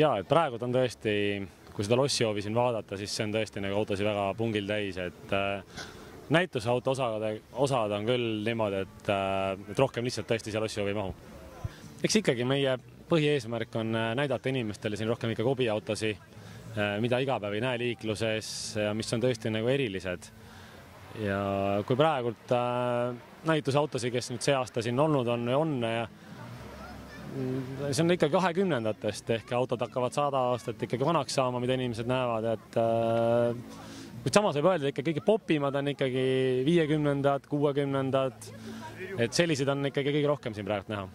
Jaa, et praegu on tõesti, kui seda lossihoovi siin vaadata, siis see on tõesti nagu autosid väga pungil täis, et näitusauto osad on küll niimoodi, et rohkem lihtsalt tõesti see lossihoovi ei mahu. Eks ikkagi meie põhieesmärk on näidata inimestele siin rohkem ikka hobiautosi, mida igapäev ei näe liikluses ja mis on tõesti nagu erilised. Ja kui praegult näitusautosi, kes nüüd see aasta siin olnud on ja see on ikka 20-ndatest ehk autod hakkavad 100 aastat ikkagi vanaks saama, mida inimesed näevad, kuid samas võib öelda, et kõige popimad on ikkagi 50-ndad, 60-ndad, et sellised on ikkagi kõige rohkem siin praegu näha.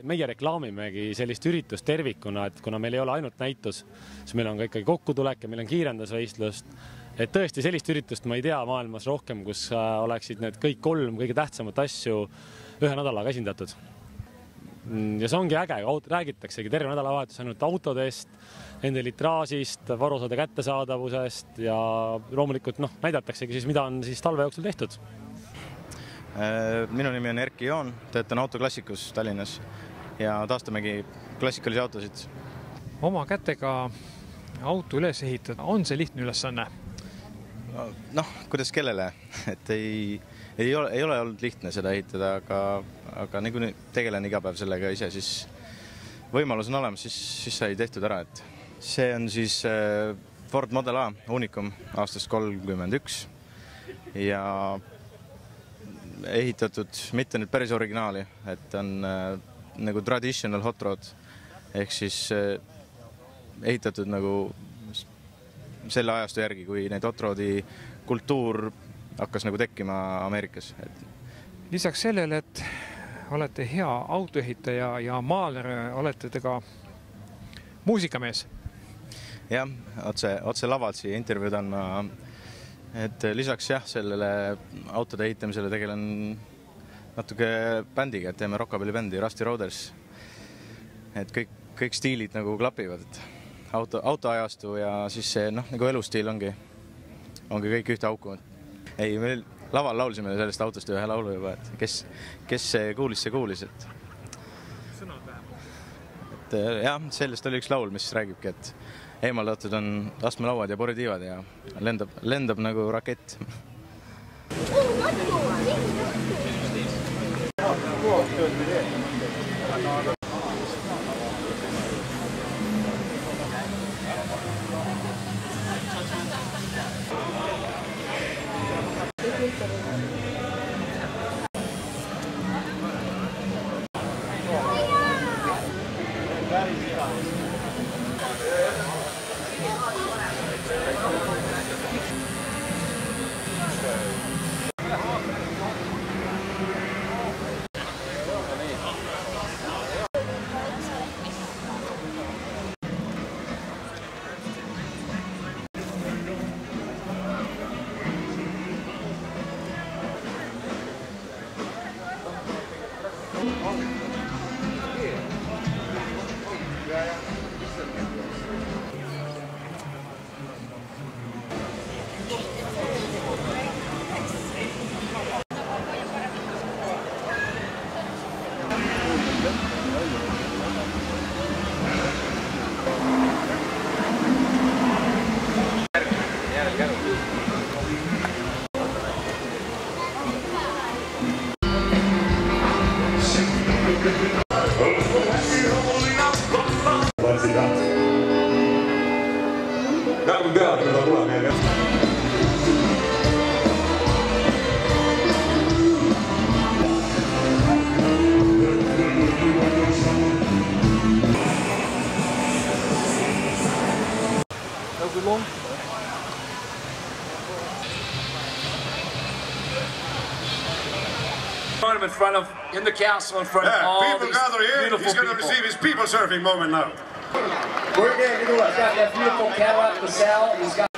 Meie reklaamimegi sellist üritust tervikuna, et kuna meil ei ole ainult näitus, siis meil on ka ikkagi kokkutulek ja meil on kiirendusvõistlust, et tõesti sellist üritust ma ei tea maailmas rohkem, kus oleksid need kõik 3 kõige tähtsamat asju ühe nädalaga esindatud. Ja see ongi äge, räägitaksegi terve nädalavahetus ainult autodest, nende litraasist, varusade kättesaadavusest ja loomulikult näidataksegi siis, mida on siis talve jooksul tehtud. Minu nimi on Erki Joon, töötan Autoklassikus Tallinnas ja taastamegi klassikalisi autosid. Oma kätega auto üles ehitada, on see lihtne ülesanne? Kuidas kellele? Et ei ole olnud lihtne seda ehitada, aga nagu tegelen iga päev sellega ise, siis võimalus on olemas, siis sai tehtud ära. Et see on siis Ford Model A Unicum aastast 31 ja ehitatud mitte nüüd päris originaali, et on nagu traditional hot rod ehk siis ehitatud nagu selle ajastu järgi, kui neid hot rodi kultuur hakkas nagu tekkima Ameerikas. Lisaks sellele, et olete hea autoehitaja ja maaler, olete te ka muusikamees? Jah, otse lavalt siia intervjuud andma. Et lisaks sellele autode ehitamisele tegelen natuke bändiga, et teeme rockabilly bändi Rusty Roaders. Et kõik stiilid nagu klapivad, et autoajastu ja siis see nagu elustiil ongi kõik ühte auku. Ei, meil laval laulsime sellest autost ühe laulu juba, et kes see kuulis, et sõnad vähemalt. Et jah, sellest oli üks laul, mis räägibki, et eemaldatud on astmelauad ja poritiivad ja lendab nagu rakett. In the castle in front of all people these gather here. beautiful He's going to people. receive his people surfing moment now. We're going to do it. He's got that beautiful Cadillac LaSalle. He's got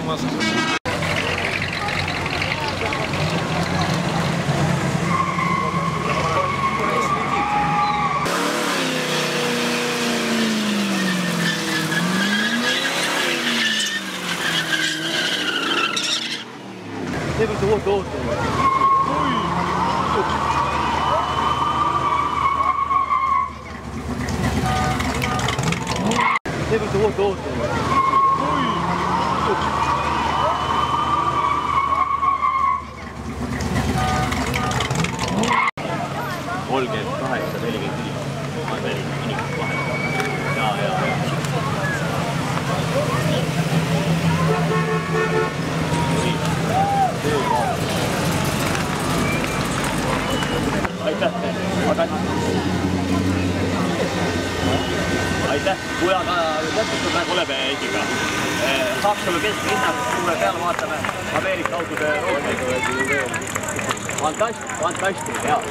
olemas. Aitäh, kujaga täpsustab nagu Lebeediga. Saksame keskne hinnangust suure peale vaatame Ameerika autode roodmeid. Fantastik, jah.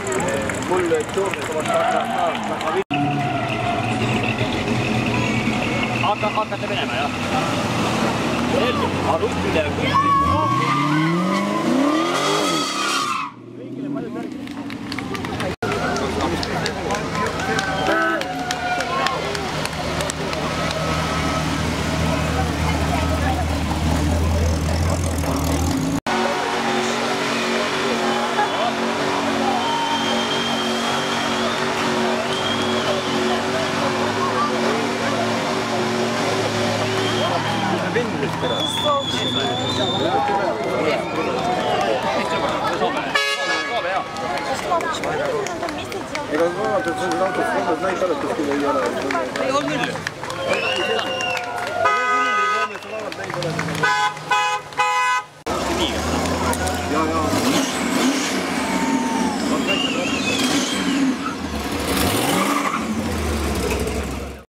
Mul suurnet omast hakkate minema, jah? Selge, arutile kusti. Ega vaadata, et see autost näit arvates küll ei ole.